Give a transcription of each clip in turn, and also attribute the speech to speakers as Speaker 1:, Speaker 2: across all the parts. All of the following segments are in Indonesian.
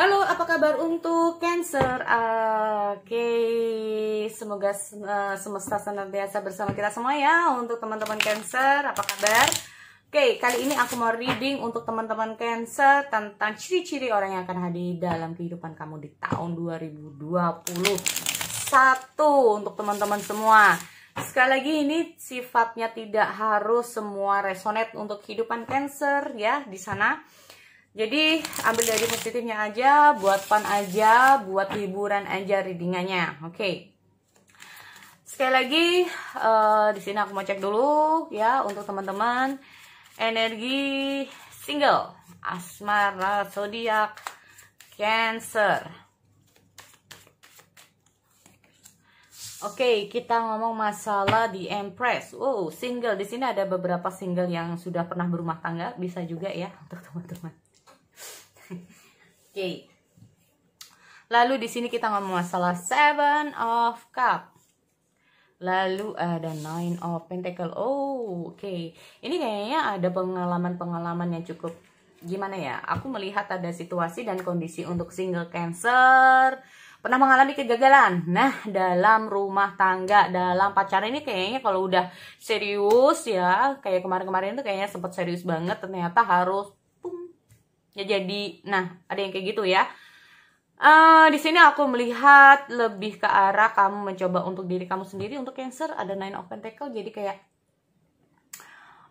Speaker 1: Halo, apa kabar untuk Cancer? Oke, semoga semesta senantiasa bersama kita semua ya. Untuk teman-teman Cancer, apa kabar? Oke, kali ini aku mau reading untuk teman-teman Cancer tentang ciri-ciri orang yang akan hadir dalam kehidupan kamu di tahun 2021 untuk teman-teman semua. Sekali lagi, ini sifatnya tidak harus semua resonate untuk kehidupan Cancer ya di sana. Jadi ambil dari positifnya aja, buat fun aja, buat hiburan aja readingannya. Oke. Sekali lagi di sini aku mau cek dulu ya untuk teman-teman energi single, asmara, zodiak, Cancer. Oke, kita ngomong masalah di Empress. Single di sini ada beberapa single yang sudah pernah berumah tangga, bisa juga ya untuk teman-teman. Oke. Lalu di sini kita ngomong masalah Seven of Cup. Lalu ada Nine of Pentacle. Oke. Ini kayaknya ada pengalaman-pengalaman yang cukup gimana ya? Aku melihat ada situasi dan kondisi untuk single Cancer pernah mengalami kegagalan. Nah, dalam rumah tangga, dalam pacaran ini kayaknya kalau udah serius ya, kayak kemarin-kemarin itu kayaknya sempat serius banget, ternyata harus ya jadi, nah ada yang kayak gitu ya. Di sini aku melihat lebih ke arah kamu mencoba untuk diri kamu sendiri. Untuk Cancer ada Nine of Pentacle, jadi kayak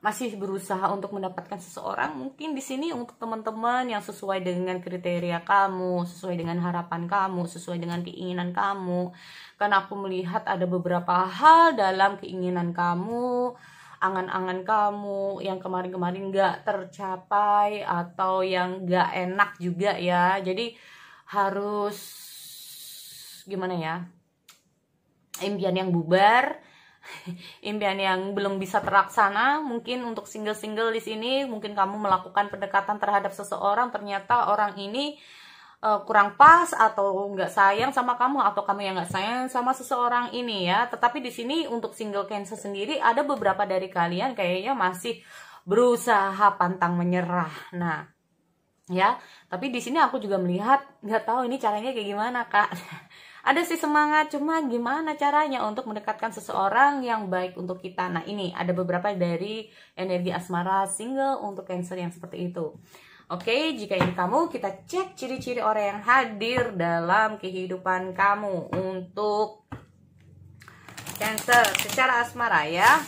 Speaker 1: masih berusaha untuk mendapatkan seseorang. Mungkin di sini untuk teman-teman yang sesuai dengan kriteria kamu, sesuai dengan harapan kamu, sesuai dengan keinginan kamu. Karena aku melihat ada beberapa hal dalam keinginan kamu, angan-angan kamu yang kemarin-kemarin gak tercapai atau yang gak enak juga ya. Jadi harus gimana ya, impian yang bubar, impian yang belum bisa terlaksana. Mungkin untuk single-single di sini, mungkin kamu melakukan pendekatan terhadap seseorang, ternyata orang ini kurang pas atau nggak sayang sama kamu, atau kamu yang nggak sayang sama seseorang ini ya. Tetapi di sini untuk single Cancer sendiri ada beberapa dari kalian kayaknya masih berusaha pantang menyerah. Nah ya, tapi di sini aku juga melihat nggak tahu ini caranya kayak gimana kak. Ada sih semangat, cuma gimana caranya untuk mendekatkan seseorang yang baik untuk kita. Nah ini ada beberapa dari energi asmara single untuk Cancer yang seperti itu. Oke, jika ini kamu, kita cek ciri-ciri orang yang hadir dalam kehidupan kamu untuk Cancer secara asmara ya.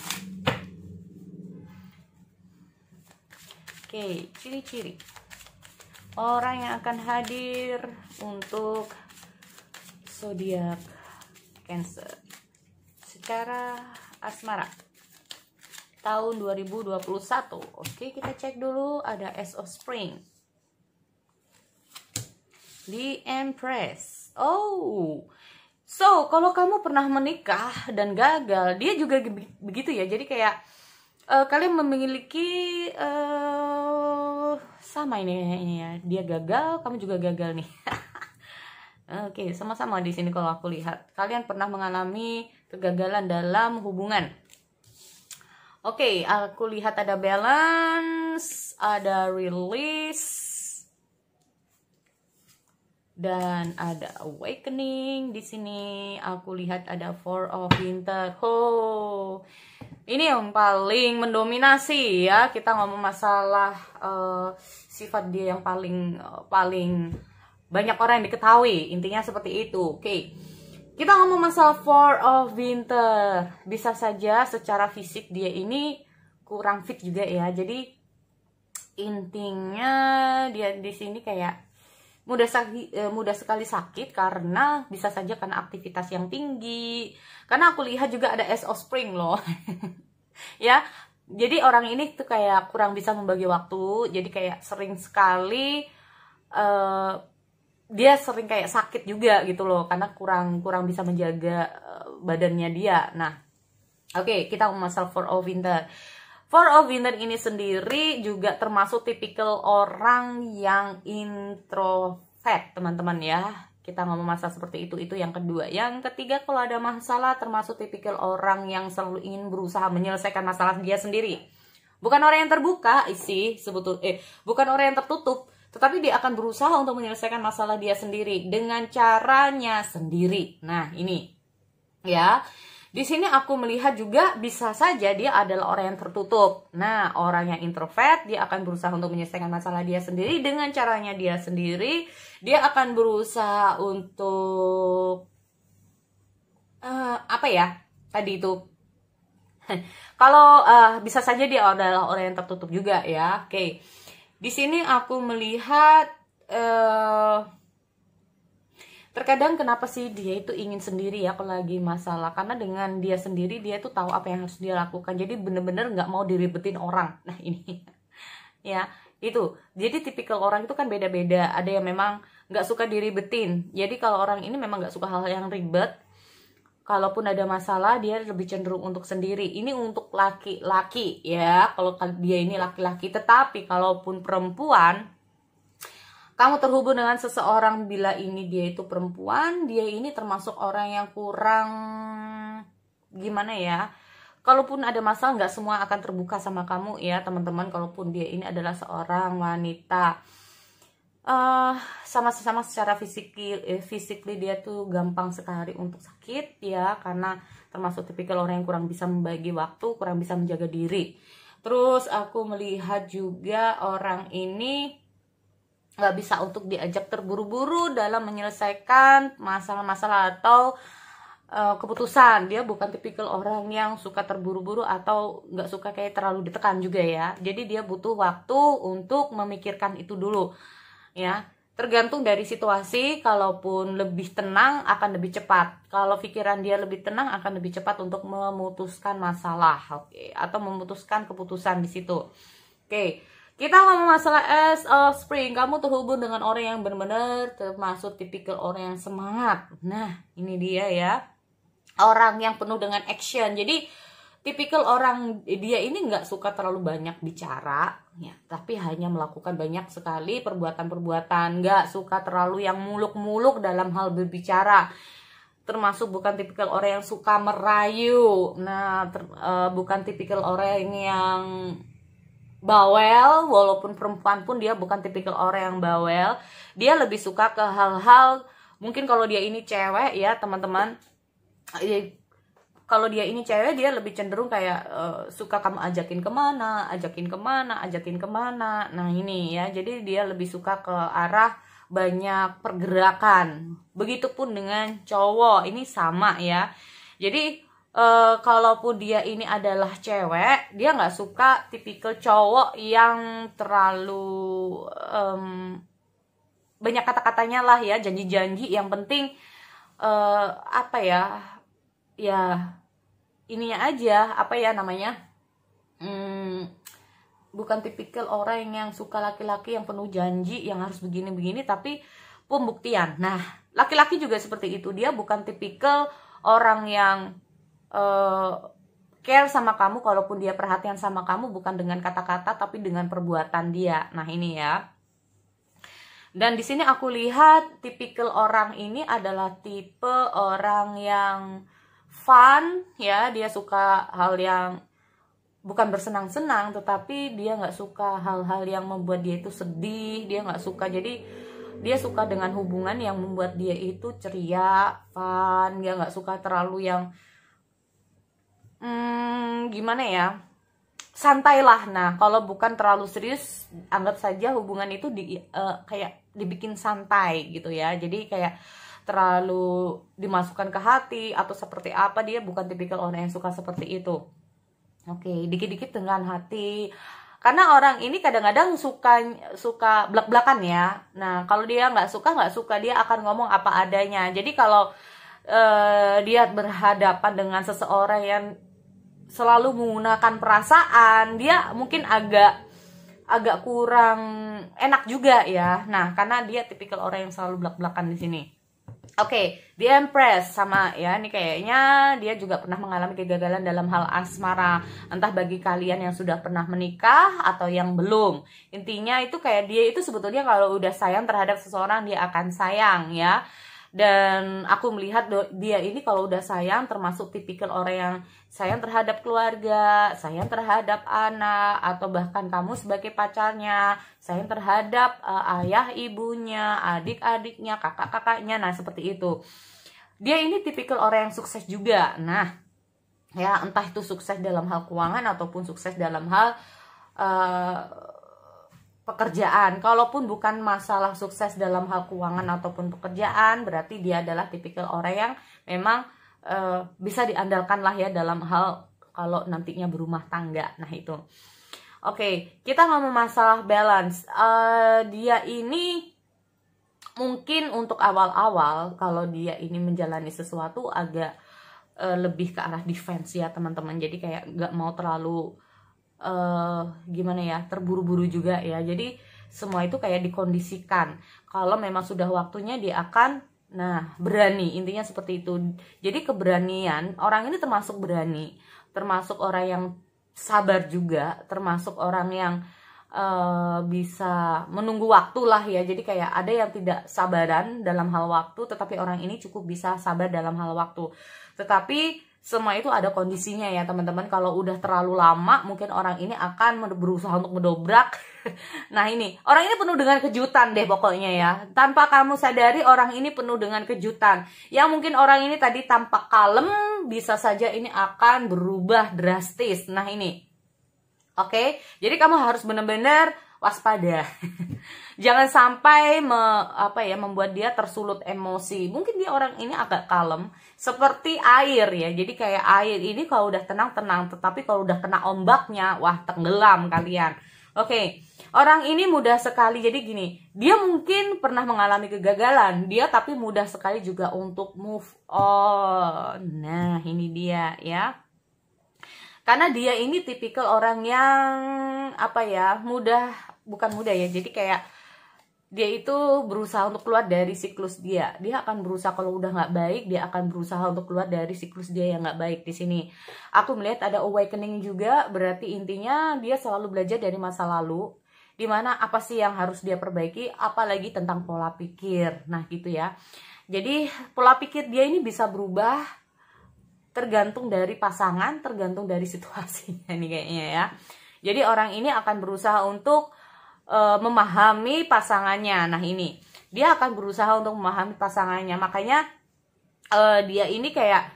Speaker 1: Oke, ciri-ciri orang yang akan hadir untuk zodiak Cancer secara asmara tahun 2021. Oke, kita cek dulu. Ada Ace of Spring, The Empress. So kalau kamu pernah menikah dan gagal, dia juga begitu ya. Jadi kayak kalian memiliki sama ini ya. Dia gagal, kamu juga gagal nih. Oke, sama-sama di sini kalau aku lihat kalian pernah mengalami kegagalan dalam hubungan. Oke, aku lihat ada balance, ada release, dan ada awakening. Di sini aku lihat ada Four of Winter. Ini yang paling mendominasi ya. Kita ngomong masalah sifat dia yang paling banyak orang yang diketahui. Intinya seperti itu. Oke. Kita ngomong masalah Four of Winter. Bisa saja secara fisik dia ini kurang fit juga ya. Jadi intinya dia di sini kayak mudah sekali sakit karena bisa saja karena aktivitas yang tinggi. Karena aku lihat juga ada Ace of Spring loh. Ya. Jadi orang ini tuh kayak kurang bisa membagi waktu. Jadi kayak sering sekali dia sering kayak sakit juga gitu loh, karena kurang bisa menjaga badannya dia. Nah, oke, kita ngomong masalah Four of Winter. Four of Winter ini sendiri juga termasuk tipikal orang yang introvert, teman-teman ya. Kita ngomong masalah seperti itu yang kedua. Yang ketiga, kalau ada masalah, termasuk tipikal orang yang selalu ingin berusaha menyelesaikan masalah dia sendiri. Bukan orang yang terbuka sih sebetulnya, bukan orang yang tertutup, tetapi dia akan berusaha untuk menyelesaikan masalah dia sendiri dengan caranya sendiri. Nah, ini ya. Di sini aku melihat juga bisa saja dia adalah orang yang tertutup. Nah, orang yang introvert, dia akan berusaha untuk menyelesaikan masalah dia sendiri dengan caranya dia sendiri. Dia akan berusaha untuk apa ya? Tadi itu. Kalau bisa saja dia adalah orang yang tertutup juga ya. Oke. Di sini aku melihat terkadang kenapa sih dia itu ingin sendiri ya kalau lagi masalah, karena dengan dia sendiri dia tuh tahu apa yang harus dia lakukan, jadi bener-bener nggak mau diribetin orang. Nah ini ya itu, jadi tipikal orang itu kan beda-beda. Ada yang memang nggak suka diribetin, jadi kalau orang ini memang nggak suka hal yang ribet. Kalaupun ada masalah dia lebih cenderung untuk sendiri. Ini untuk laki-laki ya, kalau dia ini laki-laki. Tetapi kalaupun perempuan, kamu terhubung dengan seseorang, bila ini dia itu perempuan, dia ini termasuk orang yang kurang, gimana ya, kalaupun ada masalah nggak semua akan terbuka sama kamu ya teman-teman. Kalaupun dia ini adalah seorang wanita, sama-sama secara physically dia tuh gampang sekali untuk sakit ya, karena termasuk tipikal orang yang kurang bisa membagi waktu, kurang bisa menjaga diri. Terus aku melihat juga orang ini nggak bisa untuk diajak terburu-buru dalam menyelesaikan masalah-masalah atau keputusan. Dia bukan tipikal orang yang suka terburu-buru atau nggak suka kayak terlalu ditekan juga ya. Jadi dia butuh waktu untuk memikirkan itu dulu ya. Tergantung dari situasi. Kalaupun lebih tenang akan lebih cepat. Kalau pikiran dia lebih tenang akan lebih cepat untuk memutuskan masalah, oke, atau memutuskan keputusan di situ. Oke. Kita ngomong masalah Ace of Spring. Kamu terhubung dengan orang yang benar-benar termasuk tipikal orang yang semangat. Nah, ini dia ya. Orang yang penuh dengan action. Jadi, tipikal orang dia ini nggak suka terlalu banyak bicara, ya, tapi hanya melakukan banyak sekali perbuatan-perbuatan. Nggak suka terlalu yang muluk-muluk dalam hal berbicara. Termasuk bukan tipikal orang yang suka merayu. Nah, bukan tipikal orang yang bawel. Walaupun perempuan pun dia bukan tipikal orang yang bawel. Dia lebih suka ke hal-hal, mungkin kalau dia ini cewek ya teman-teman, kalau dia ini cewek dia lebih cenderung kayak suka kamu ajakin kemana, ajakin kemana, ajakin kemana. Nah ini ya, jadi dia lebih suka ke arah banyak pergerakan. Begitupun dengan cowok, ini sama ya. Jadi kalaupun dia ini adalah cewek, dia nggak suka tipikal cowok yang terlalu banyak kata-katanya lah ya, janji-janji. Yang penting apa ya, ya ininya aja, apa ya namanya, bukan tipikal orang yang suka laki-laki yang penuh janji, yang harus begini-begini, tapi pembuktian. Nah, laki-laki juga seperti itu. Dia bukan tipikal orang yang care sama kamu. Kalaupun dia perhatian sama kamu, bukan dengan kata-kata tapi dengan perbuatan dia. Nah ini ya. Dan di sini aku lihat tipikal orang ini adalah tipe orang yang fun ya. Dia suka hal yang bukan bersenang-senang, tetapi dia nggak suka hal-hal yang membuat dia itu sedih. Dia nggak suka, jadi dia suka dengan hubungan yang membuat dia itu ceria, fun. Dia nggak suka terlalu yang gimana ya, santai lah. Nah kalau bukan terlalu serius, anggap saja hubungan itu kayak dibikin santai gitu ya. Jadi kayak terlalu dimasukkan ke hati atau seperti apa, dia bukan tipikal orang yang suka seperti itu. Oke, dikit-dikit dengan hati. Karena orang ini kadang-kadang suka blak-blakan ya. Nah kalau dia nggak suka, dia akan ngomong apa adanya. Jadi kalau dia berhadapan dengan seseorang yang selalu menggunakan perasaan, dia mungkin agak kurang enak juga ya. Nah, karena dia tipikal orang yang selalu blak-blakan di sini. Oke, The Empress sama ya. Ini kayaknya dia juga pernah mengalami kegagalan dalam hal asmara. Entah bagi kalian yang sudah pernah menikah atau yang belum. Intinya itu kayak dia itu sebetulnya kalau udah sayang terhadap seseorang, dia akan sayang ya. Dan aku melihat dia ini kalau udah sayang termasuk tipikal orang yang sayang terhadap keluarga, sayang terhadap anak, atau bahkan kamu sebagai pacarnya, sayang terhadap ayah ibunya, adik-adiknya, kakak-kakaknya. Nah, seperti itu. Dia ini tipikal orang yang sukses juga. Nah, ya entah itu sukses dalam hal keuangan ataupun sukses dalam hal pekerjaan. Kalaupun bukan masalah sukses dalam hal keuangan ataupun pekerjaan, berarti dia adalah tipikal orang yang memang bisa diandalkan lah ya dalam hal kalau nantinya berumah tangga. Nah itu. Oke, kita ngomong masalah balance. Dia ini mungkin untuk awal-awal kalau dia ini menjalani sesuatu agak lebih ke arah defense ya teman-teman. Jadi kayak nggak mau terlalu gimana ya, terburu-buru juga ya. Jadi semua itu kayak dikondisikan. Kalau memang sudah waktunya dia akan berani, intinya seperti itu. Jadi keberanian, orang ini termasuk berani, termasuk orang yang sabar juga, termasuk orang yang bisa menunggu waktu lah ya. Jadi kayak ada yang tidak sabaran dalam hal waktu, tetapi orang ini cukup bisa sabar dalam hal waktu. Tetapi semua itu ada kondisinya ya teman-teman. Kalau udah terlalu lama mungkin orang ini akan berusaha untuk mendobrak. Nah ini, orang ini penuh dengan kejutan deh pokoknya ya. Tanpa kamu sadari orang ini penuh dengan kejutan. Yang mungkin orang ini tadi tampak kalem, bisa saja ini akan berubah drastis. Nah ini, oke, jadi kamu harus benar-benar waspada. Jangan sampai membuat dia tersulut emosi. Mungkin dia orang ini agak kalem, seperti air ya. Jadi kayak air ini kalau udah tenang-tenang, tetapi kalau udah kena ombaknya, wah tenggelam kalian. Oke, orang ini mudah sekali. Jadi gini, dia mungkin pernah mengalami kegagalan, dia tapi mudah sekali juga untuk move on. Nah ini dia ya. Karena dia ini tipikal orang yang bukan mudah ya. Jadi kayak dia itu berusaha untuk keluar dari siklus dia. Dia akan berusaha kalau udah nggak baik, dia akan berusaha untuk keluar dari siklus dia yang nggak baik di sini. Aku melihat ada awakening juga, berarti intinya dia selalu belajar dari masa lalu. Dimana apa sih yang harus dia perbaiki, apalagi tentang pola pikir. Nah gitu ya. Jadi pola pikir dia ini bisa berubah tergantung dari pasangan, tergantung dari situasinya nih kayaknya ya. Jadi orang ini akan berusaha untuk memahami pasangannya. Nah ini, dia akan berusaha untuk memahami pasangannya. Makanya dia ini kayak,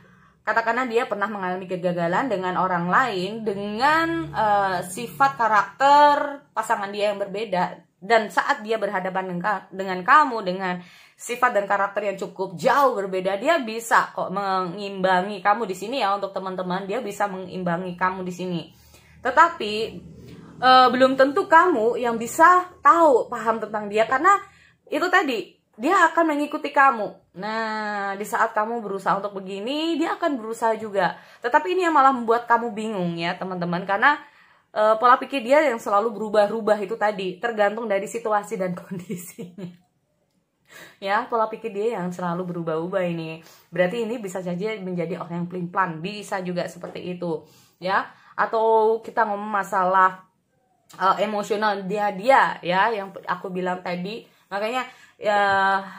Speaker 1: katakanlah dia pernah mengalami kegagalan dengan orang lain, dengan sifat karakter pasangan dia yang berbeda. Dan saat dia berhadapan dengan kamu, dengan sifat dan karakter yang cukup jauh berbeda, dia bisa kok mengimbangi kamu di sini ya. Untuk teman-teman, dia bisa mengimbangi kamu di sini. Tetapi belum tentu kamu yang bisa paham tentang dia, karena itu tadi dia akan mengikuti kamu. Nah, di saat kamu berusaha untuk begini, dia akan berusaha juga. Tetapi ini yang malah membuat kamu bingung ya teman-teman, karena pola pikir dia yang selalu berubah-ubah itu tadi, tergantung dari situasi dan kondisinya. Ya, pola pikir dia yang selalu berubah-ubah ini. Berarti ini bisa saja menjadi orang yang pelin-pelan, bisa juga seperti itu, ya. Atau kita ngomong masalah emosional dia ya, yang aku bilang tadi. Makanya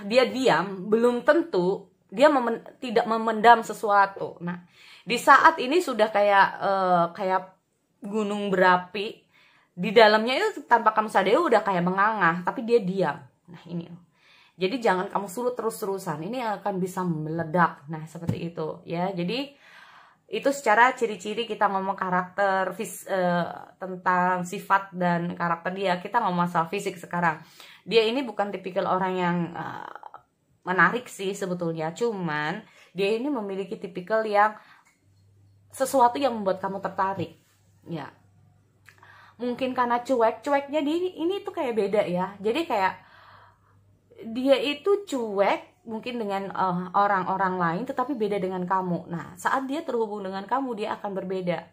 Speaker 1: dia diam, belum tentu dia tidak memendam sesuatu. Nah, di saat ini sudah kayak gunung berapi, di dalamnya itu tanpa kamu sadari udah kayak mengangah, tapi dia diam. Nah ini, jadi jangan kamu sulut terus-terusan, ini akan bisa meledak. Nah seperti itu ya. Jadi itu secara ciri-ciri kita ngomong karakter, tentang sifat dan karakter dia. Kita ngomong masalah fisik sekarang. Dia ini bukan tipikal orang yang menarik sih sebetulnya. Cuman dia ini memiliki tipikal yang sesuatu yang membuat kamu tertarik. Ya, mungkin karena cueknya dia ini tuh kayak beda ya. Jadi kayak dia itu cuek mungkin dengan orang-orang lain, tetapi beda dengan kamu. Nah, saat dia terhubung dengan kamu, dia akan berbeda.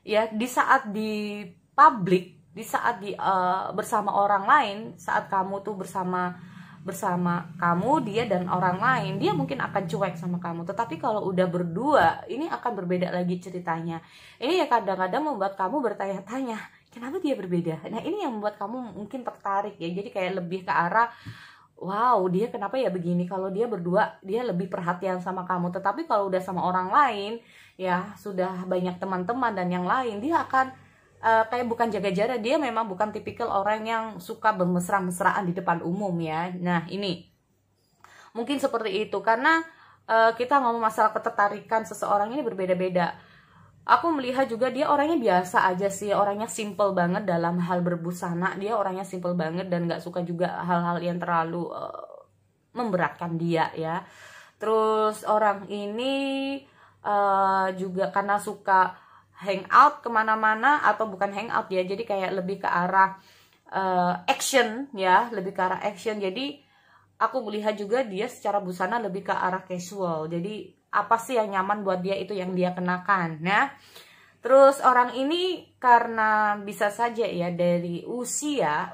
Speaker 1: Ya, di saat di publik, di saat bersama orang lain, saat kamu tuh bersama kamu, dia dan orang lain, dia mungkin akan cuek sama kamu. Tetapi kalau udah berdua, ini akan berbeda lagi ceritanya. Ini ya kadang-kadang membuat kamu bertanya-tanya, kenapa dia berbeda? Nah, ini yang membuat kamu mungkin tertarik ya. Jadi kayak lebih ke arah, wow, dia kenapa ya begini, kalau dia berdua dia lebih perhatian sama kamu. Tetapi kalau udah sama orang lain, ya sudah banyak teman-teman dan yang lain, dia akan kayak bukan jaga jarak. Dia memang bukan tipikal orang yang suka bermesra-mesraan di depan umum ya. Nah ini mungkin seperti itu, karena kita ngomong masalah ketertarikan seseorang ini berbeda-beda. Aku melihat juga dia orangnya biasa aja sih, orangnya simple banget dalam hal berbusana. Dia orangnya simple banget dan gak suka juga hal-hal yang terlalu memberatkan dia ya. Terus orang ini juga karena suka hangout kemana-mana, atau bukan hangout ya, jadi kayak lebih ke arah action ya, lebih ke arah action. Jadi aku melihat juga dia secara busana lebih ke arah casual. Jadi apa sih yang nyaman buat dia, itu yang dia kenakan. Nah, terus orang ini karena bisa saja ya dari usia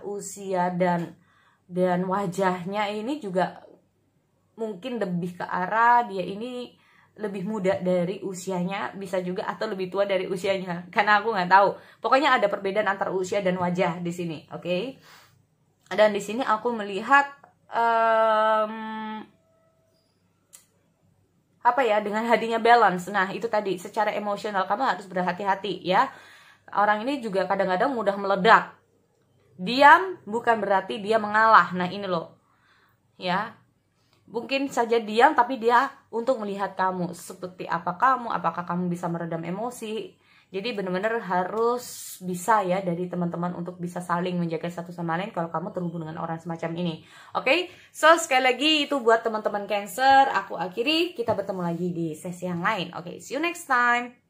Speaker 1: dan wajahnya ini juga mungkin lebih ke arah dia ini lebih muda dari usianya, bisa juga, atau lebih tua dari usianya. Karena aku nggak tahu. Pokoknya ada perbedaan antara usia dan wajah di sini, oke? Dan di sini aku melihat apa ya, dengan hadirnya balance. Nah itu tadi, secara emosional kamu harus berhati-hati ya. Orang ini juga kadang-kadang mudah meledak. Diam bukan berarti dia mengalah. Nah ini loh ya, mungkin saja diam tapi dia untuk melihat kamu seperti apa kamu, apakah kamu bisa meredam emosi. Jadi benar-benar harus bisa ya dari teman-teman untuk bisa saling menjaga satu sama lain kalau kamu terhubung dengan orang semacam ini. Oke, so sekali lagi itu buat teman-teman Cancer. Aku akhiri, kita bertemu lagi di sesi yang lain. Oke, see you next time.